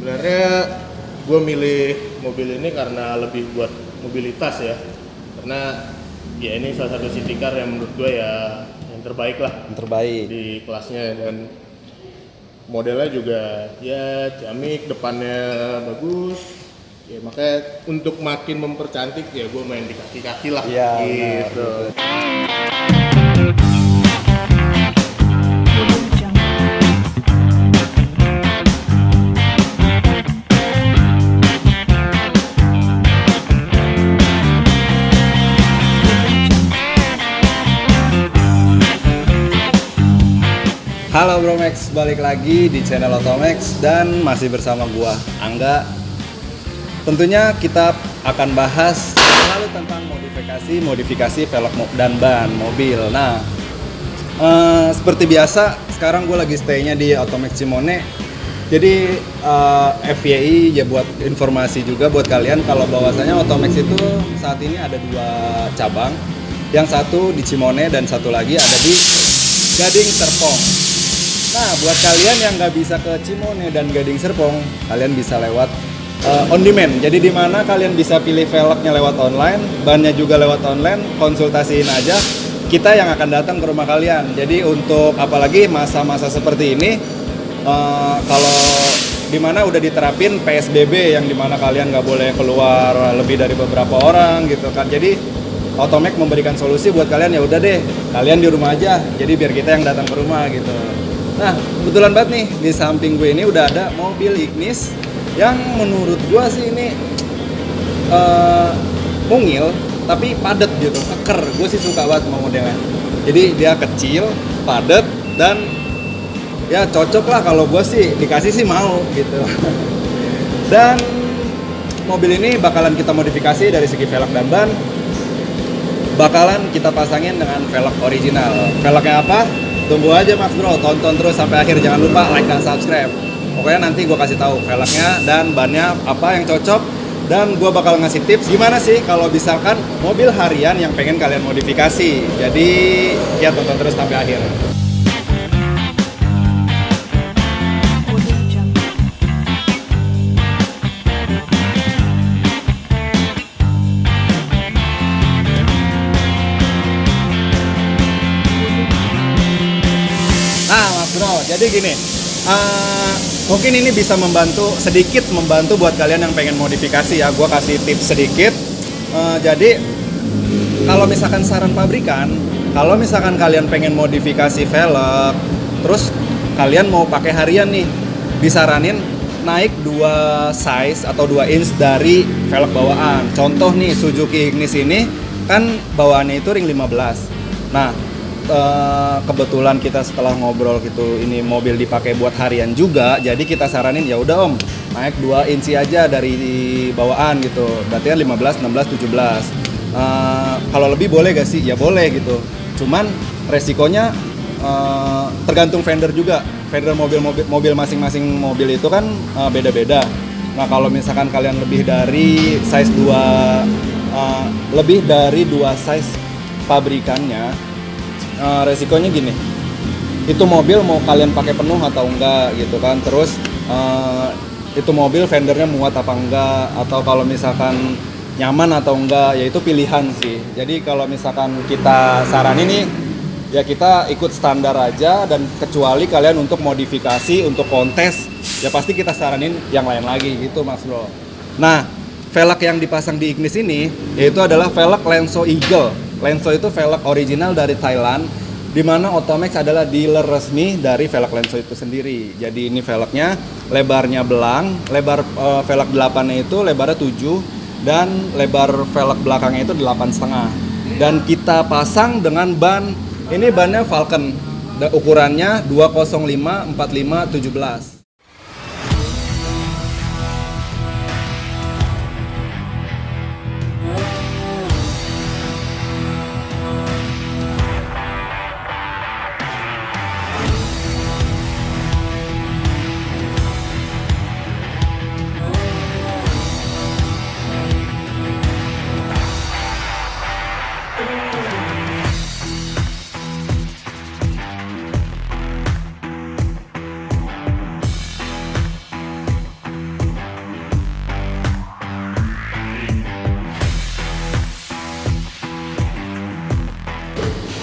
Sebenarnya gue milih mobil ini karena lebih buat mobilitas ya. Karena ya ini salah satu city car yang menurut gue ya yang terbaik lah Yang terbaik. di kelasnya, dan modelnya juga ya ciamik, depannya bagus. Ya makanya untuk makin mempercantik ya gue main di kaki-kaki lah Iya, gitu. benar. Halo Bromax, balik lagi di channel Otomax dan masih bersama gua Angga. Tentunya kita akan bahas selalu tentang modifikasi velg dan ban mobil. Nah, seperti biasa sekarang gue lagi stay-nya di Otomax Cimone. Jadi FYI ya, buat informasi juga buat kalian kalau bahwasanya Otomax itu saat ini ada 2 cabang. Yang satu di Cimone dan satu lagi ada di Gading Serpong. Nah, buat kalian yang nggak bisa ke Cimone dan Gading Serpong, kalian bisa lewat on demand. Jadi di mana kalian bisa pilih velgnya lewat online, bannya juga lewat online, konsultasiin aja. Kita yang akan datang ke rumah kalian. Jadi untuk apalagi masa-masa seperti ini, kalau di mana udah diterapin PSBB yang dimana kalian nggak boleh keluar lebih dari beberapa orang gitu kan. Jadi Otomax memberikan solusi buat kalian, ya udah deh, kalian di rumah aja. Jadi biar kita yang datang ke rumah gitu. Nah, kebetulan banget nih, di samping gue ini udah ada mobil Ignis yang menurut gue sih ini mungil, tapi padat gitu, keker. Gue sih suka banget sama modelnya. Jadi dia kecil, padat, dan ya cocok lah kalau gue sih dikasih sih mau gitu. Dan mobil ini bakalan kita modifikasi dari segi velg dan ban. Bakalan kita pasangin dengan velg original. Velgnya apa? Tunggu aja Mas Bro, tonton terus sampai akhir, jangan lupa like dan subscribe. Pokoknya nanti gue kasih tahu velgnya dan bannya apa yang cocok, dan gue bakal ngasih tips gimana sih kalau misalkan mobil harian yang pengen kalian modifikasi. Jadi ya tonton terus sampai akhir. Nah Mas Bro, jadi gini, mungkin ini bisa sedikit membantu buat kalian yang pengen modifikasi ya. Gua kasih tips sedikit. Jadi kalau misalkan saran pabrikan, kalau misalkan kalian pengen modifikasi velg, terus kalian mau pakai harian nih, disaranin naik 2 size atau 2 inch dari velg bawaan. Contoh nih, Suzuki Ignis ini kan bawaannya itu ring 15. Nah, kebetulan kita setelah ngobrol gitu, ini mobil dipakai buat harian juga, jadi kita saranin ya udah Om, naik 2 inci aja dari bawaan gitu. Berarti kan 15, 16, 17. Kalau lebih boleh gak sih? Ya boleh gitu. Cuman resikonya tergantung vendor juga. Vendor mobil masing-masing mobil itu kan beda-beda. Nah, kalau misalkan kalian lebih dari size 2 size pabrikannya, resikonya gini, itu mobil mau kalian pakai penuh atau enggak gitu kan. Terus itu mobil vendornya muat apa enggak, atau kalau misalkan nyaman atau enggak, ya itu pilihan sih. Jadi kalau misalkan kita saranin nih, ya kita ikut standar aja, dan kecuali kalian untuk modifikasi, untuk kontes, ya pasti kita saranin yang lain lagi gitu Mas Bro. Nah, velg yang dipasang di Ignis ini yaitu adalah velg Lenso Eagle. Lenso itu velg original dari Thailand, di mana Otomax adalah dealer resmi dari velg Lenso itu sendiri. Jadi ini velgnya lebarnya belang, lebar velg 8-nya itu lebarnya 7, dan lebar velg belakangnya itu 8,5. Dan kita pasang dengan ban, ini bannya Falcon, ukurannya 205/45/17.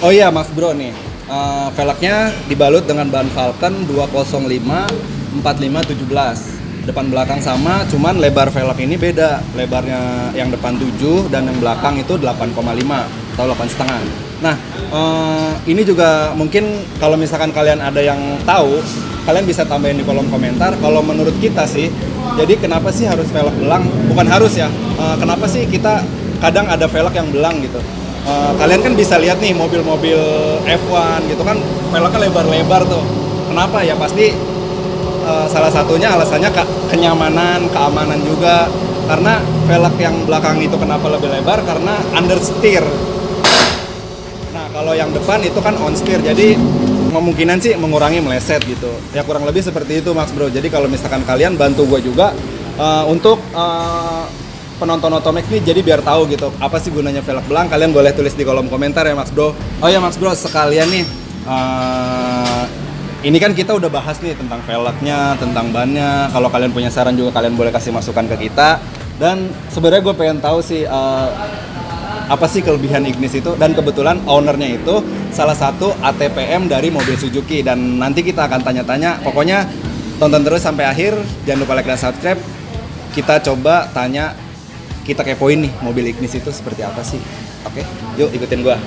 Oh iya Mas Bro nih, velgnya dibalut dengan ban Falcon 205 4517. Depan belakang sama, cuman lebar velg ini beda. Lebarnya yang depan 7 dan yang belakang itu 8,5 atau 8,5. Nah, ini juga mungkin kalau misalkan kalian ada yang tahu, kalian bisa tambahin di kolom komentar. Kalau menurut kita sih, jadi kenapa sih harus velg belang? Bukan harus ya, kenapa sih kita kadang ada velg yang belang gitu? Kalian kan bisa lihat nih mobil-mobil F1 gitu kan, velgnya lebar-lebar tuh. Kenapa ya? Pasti salah satunya alasannya kenyamanan, keamanan juga. Karena velg yang belakang itu kenapa lebih lebar? Karena understeer. Nah, kalau yang depan itu kan on steer, jadi kemungkinan sih mengurangi meleset gitu. Ya kurang lebih seperti itu Mas Bro. Jadi kalau misalkan kalian bantu gue juga untuk penonton Otomax nih, jadi biar tahu gitu apa sih gunanya velg belang, kalian boleh tulis di kolom komentar ya Mas Bro. Oh ya Mas Bro, sekalian nih ini kan kita udah bahas nih tentang velgnya, tentang bannya. Kalau kalian punya saran juga kalian boleh kasih masukan ke kita. Dan sebenarnya gue pengen tahu sih apa sih kelebihan Ignis itu. Dan kebetulan ownernya itu salah satu ATPM dari mobil Suzuki. Dan nanti kita akan tanya-tanya. Pokoknya tonton terus sampai akhir. Jangan lupa like dan subscribe. Kita coba tanya, kita kepoin nih mobil Ignis itu seperti apa sih. Oke, yuk ikutin gue.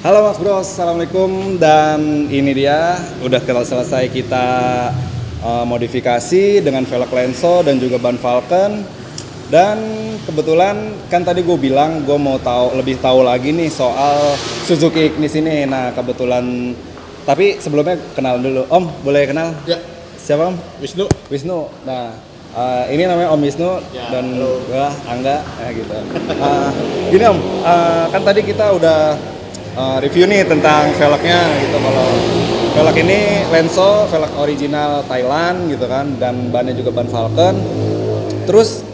Halo Mas Bro, Assalamualaikum. Dan ini dia, udah selesai kita modifikasi dengan velg Lenso dan juga ban Falcon. Dan kebetulan kan tadi gue bilang gue mau lebih tahu lagi nih soal Suzuki Ignis ini. Nah kebetulan, tapi sebelumnya kenalan dulu. Om, boleh kenal? Ya. Siapa Om? Wisnu. Wisnu. Nah, ini namanya Om Wisnu Ya, dan halo. gua Angga, gitu. Gini Om, kan tadi kita udah review nih tentang velgnya gitu. Kalau velg ini Lenso, velg original Thailand gitu kan, dan bannya juga ban Falcon. Terus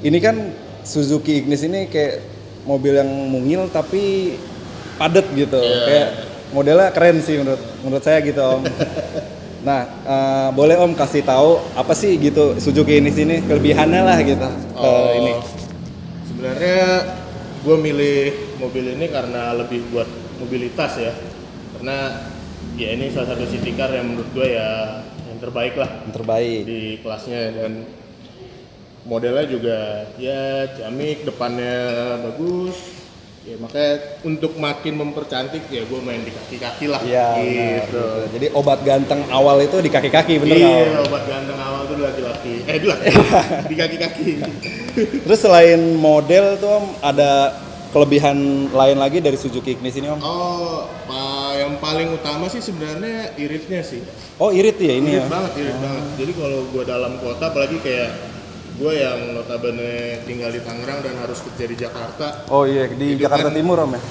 ini kan Suzuki Ignis ini kayak mobil yang mungil tapi padat gitu. Yeah. Kayak modelnya keren sih menurut saya gitu Om. Nah, boleh Om kasih tahu apa sih gitu Suzuki Ignis ini, kelebihannya lah gitu ini. Sebenarnya gue milih mobil ini karena lebih buat mobilitas ya, karena ya ini salah satu city car yang menurut gue ya yang terbaik lah, Yang terbaik. di kelasnya. Dan modelnya juga ya ciamik, depannya bagus ya, makanya untuk makin mempercantik ya gue main di kaki-kaki lah. Iya, gitu. benar. Jadi obat ganteng awal itu di kaki-kaki, bener nggak, Iya, Om? obat ganteng awal tuh di laki-laki, di kaki-kaki. Terus selain model tuh Om, ada kelebihan lain lagi dari Suzuki Ignis ini Om? Oh, yang paling utama sih sebenarnya iritnya sih. Oh irit ya ini Irit ya? banget, irit banget. Jadi kalau gue dalam kota, apalagi kayak gue yang notabene tinggal di Tangerang dan harus kerja di Jakarta. Oh iya, di Itu Jakarta kan, Timur Om ya?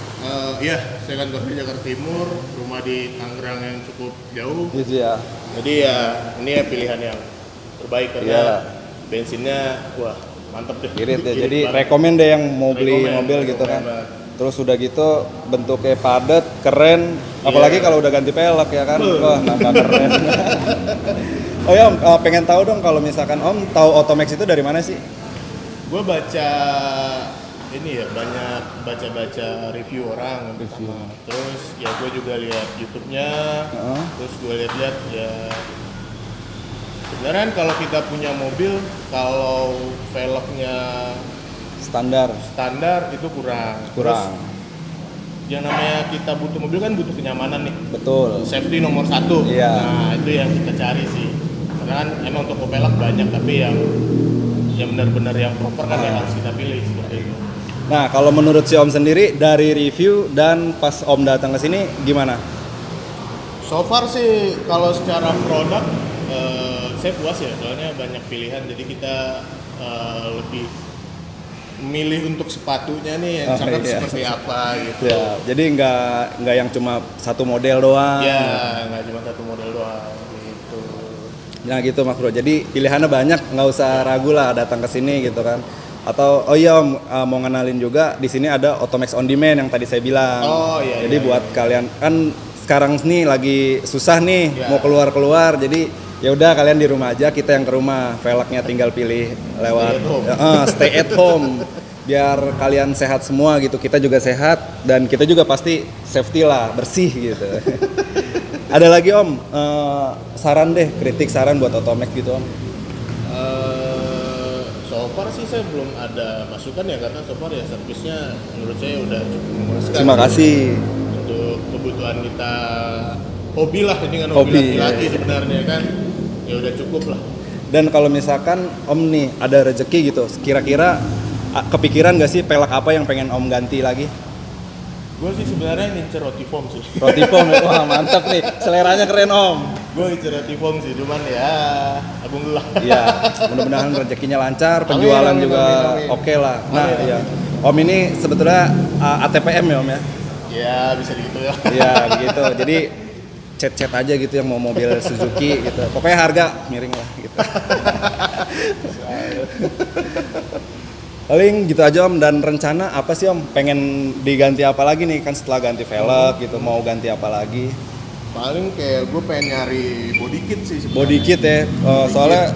Iya, saya kan kerja di Jakarta Timur, rumah di Tangerang yang cukup jauh. Gitu ya? Jadi ya ini ya pilihan yang terbaik karena Iya. bensinnya wah mantep deh. Irit ya, Irit jadi banget. rekomen deh yang mau beli Rekomen, mobil gitu kan. rekomen banget. Terus udah gitu bentuknya padat, keren, apalagi Iya. kalau udah ganti pelek ya kan, wah nambah keren. Oh ya Om, pengen tahu dong kalau misalkan Om tahu Otomax itu dari mana sih? Gue baca ini ya, banyak baca-baca review orang Review. pertama. Terus ya gue juga lihat YouTube-nya. Heeh. Terus gue lihat-lihat ya, sebenarnya kalau kita punya mobil, kalau velgnya Standar, standar itu kurang. kurang. Terus, yang namanya kita butuh mobil kan butuh kenyamanan nih. Betul. Safety nomor satu. Iya. Nah itu yang kita cari sih. Karena kan emang toko velg banyak, tapi yang benar-benar yang proper kan yang harus kita pilih seperti itu. Nah, kalau menurut si Om sendiri dari review dan pas Om datang ke sini gimana? So far sih kalau secara produk saya puas ya, soalnya banyak pilihan, jadi kita lebih milih untuk sepatunya nih yang cakep seperti apa gitu. Ya, jadi nggak yang cuma satu model doang. Ya, nggak cuma satu model doang gitu. Nah gitu Mas Bro. Jadi pilihannya banyak, nggak usah ragu lah datang ke sini gitu kan. Atau oh iya Om, mau ngenalin juga di sini ada Otomax On Demand yang tadi saya bilang. Oh iya. Jadi buat kalian kan sekarang nih lagi susah nih mau keluar-keluar, jadi ya udah kalian di rumah aja, kita yang ke rumah, velgnya tinggal pilih lewat stay at home biar kalian sehat semua gitu, kita juga sehat dan kita juga pasti safety lah, bersih gitu. Ada lagi Om, saran deh, kritik saran buat Otomax gitu Om. So far sih saya belum ada masukan ya, karena so far ya servisnya menurut saya udah cukup memuaskan. Terima kasih. Untuk kebutuhan kita hobi lah, ini kan Hobi, hobi laki-laki ya. sebenarnya kan, ya udah cukup lah. Dan kalau misalkan Om nih ada rezeki gitu, kira-kira kepikiran gak sih pelek apa yang pengen Om ganti lagi? Gue sih sebenarnya ngincer roti foam sih. Roti foam ya, wah mantap nih, seleranya keren Om. Gue ngincer roti foam sih, cuman ya alhamdulillah. Iya, mudah-mudahan rezekinya lancar, penjualan Amin, juga amin. oke lah. Nah Amin, iya, Om ini sebetulnya ATPM ya Om ya? Ya bisa gitu ya. Iya begitu, jadi chat-chat aja gitu yang mau mobil Suzuki gitu. Pokoknya harga miring lah gitu. Paling gitu aja Om, dan rencana apa sih Om? Pengen diganti apa lagi nih kan setelah ganti velg gitu, mau ganti apa lagi? Paling kayak gue pengen nyari body kit sih sebenarnya. Body kit ya, soalnya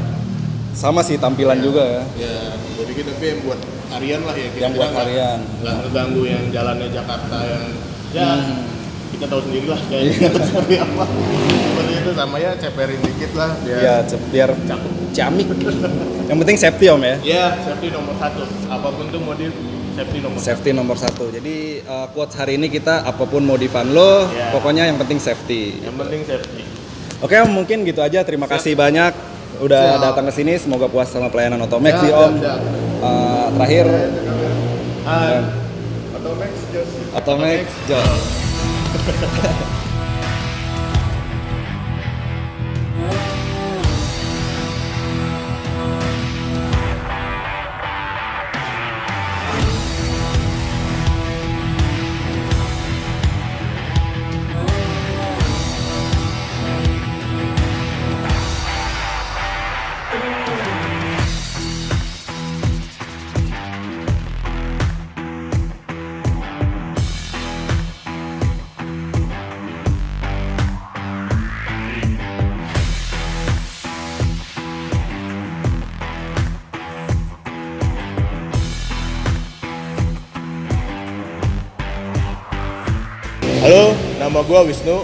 sama sih tampilan juga ya. Ya body kit tapi yang buat harian lah ya. Yang buat harian. Nggak ngeganggu yang jalannya Jakarta yang ya kita tahu sendiri lah kayak seperti apa. Seperti itu, sama ya ceperin dikit lah biar Iya, biar cakep. ciamik. Yang penting safety Om ya. Ya safety nomor 1. Apapun tuh modif safety nomor 1. Safety nomor 1. Jadi quotes hari ini kita apapun modifan lo, Ya. pokoknya yang penting safety. Yang penting safety. Oke Om, mungkin gitu aja. Terima kasih banyak udah Siap. datang ke sini. Semoga puas sama pelayanan Otomax sih Siap, Om. siap. Terakhir Otomax Jos. Otomax Jos. Halo, nama gue Wisnu.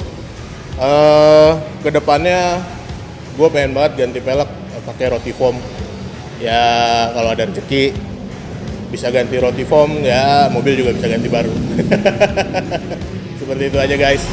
Kedepannya gue pengen banget ganti velg pakai roti foam. Ya kalau ada rezeki bisa ganti roti foam, ya mobil juga bisa ganti baru. Seperti itu aja guys.